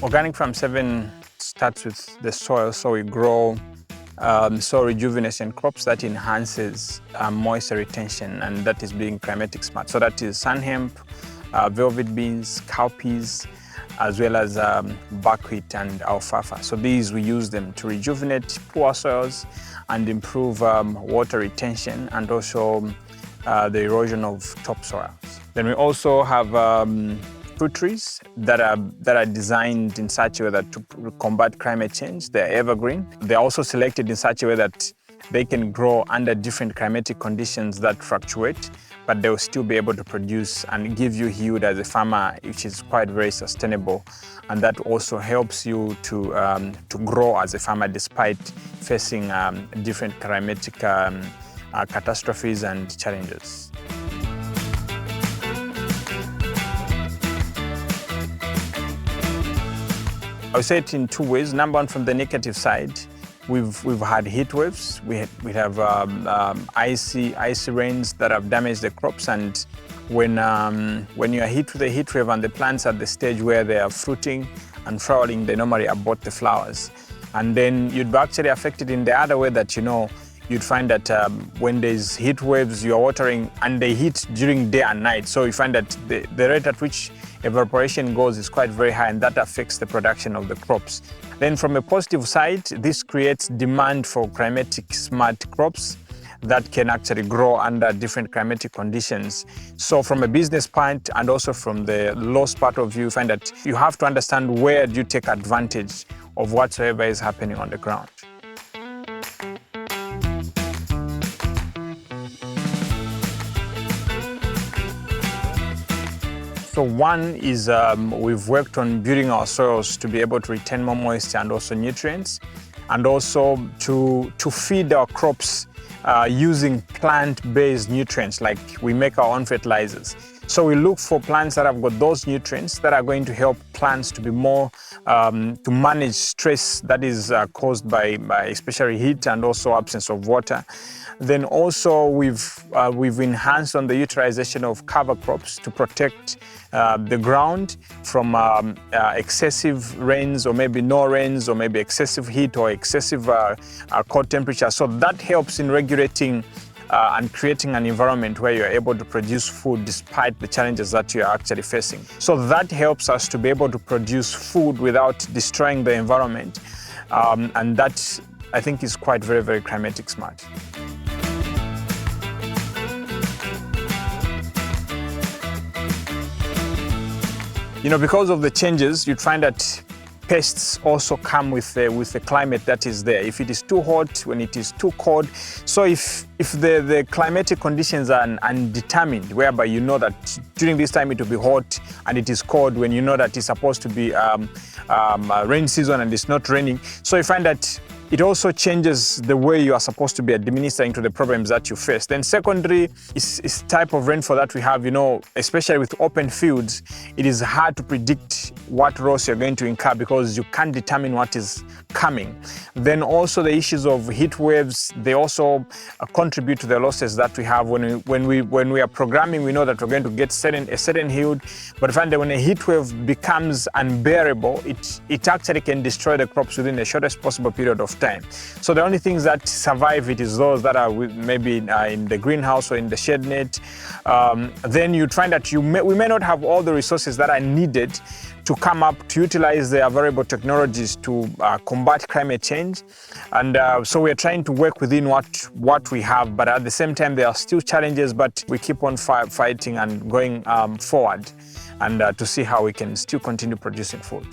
Oganic Farm7 starts with the soil, so we grow soil rejuvenation crops that enhances moisture retention, and that is being climatic smart. So that is sun hemp, velvet beans, cowpeas, as well as buckwheat and alfalfa. So these, we use them to rejuvenate poor soils and improve water retention and also the erosion of topsoils. Then we also have fruit trees that are designed in such a way that to combat climate change. They're evergreen. They're also selected in such a way that they can grow under different climatic conditions that fluctuate, but they'll still be able to produce and give you yield as a farmer, which is quite very sustainable. And that also helps you to grow as a farmer despite facing different climatic catastrophes and challenges. I would say it in two ways. Number one, from the negative side, we've had heat waves. We have icy rains that have damaged the crops, and when you are hit with a heat wave and the plants at the stage where they are fruiting and flowering, they normally abort the flowers. And then you'd be actually affected in the other way that, you'd find that when there's heat waves, you're watering and they heat during day and night. So you find that the rate at which evaporation goes is quite very high, and that affects the production of the crops. Then from a positive side, this creates demand for climatic smart crops that can actually grow under different climatic conditions. So from a business point and also from the loss part of view, you find that you have to understand where do you take advantage of whatsoever is happening on the ground. So one is we've worked on building our soils to be able to retain more moisture and also nutrients, and also to feed our crops using plant-based nutrients, like we make our own fertilizers. So we look for plants that have got those nutrients that are going to help plants to be more, to manage stress that is caused by especially heat and also absence of water. Then also we've enhanced on the utilization of cover crops to protect the ground from excessive rains, or maybe no rains, or maybe excessive heat or excessive cold temperature. So that helps in regulating and creating an environment where you're able to produce food despite the challenges that you're actually facing. So that helps us to be able to produce food without destroying the environment. And that, I think, is quite very, very climatic smart. Because of the changes, you'd find that pests also come with the climate that is there. If it is too hot, when it is too cold. So if the climatic conditions are undetermined, whereby you know that during this time it will be hot and it is cold, when you know that it's supposed to be rain season and it's not raining. So you find that it also changes the way you are supposed to be administering to the problems that you face. Then secondary is type of rainfall that we have, especially with open fields. It is hard to predict what loss you're going to incur because you can't determine what is coming. Then also the issues of heat waves, they also contribute to the losses that we have. When we are programming, we know that we're going to get a certain yield, but I find that when a heat wave becomes unbearable, it actually can destroy the crops within the shortest possible period of time. So the only things that survive it is those that are maybe in the greenhouse or in the shade net. Then you find that we may not have all the resources that are needed to come up to utilize the available technologies to combat climate change. And so we're trying to work within what we have, but at the same time there are still challenges, but we keep on fighting and going forward, and to see how we can still continue producing food.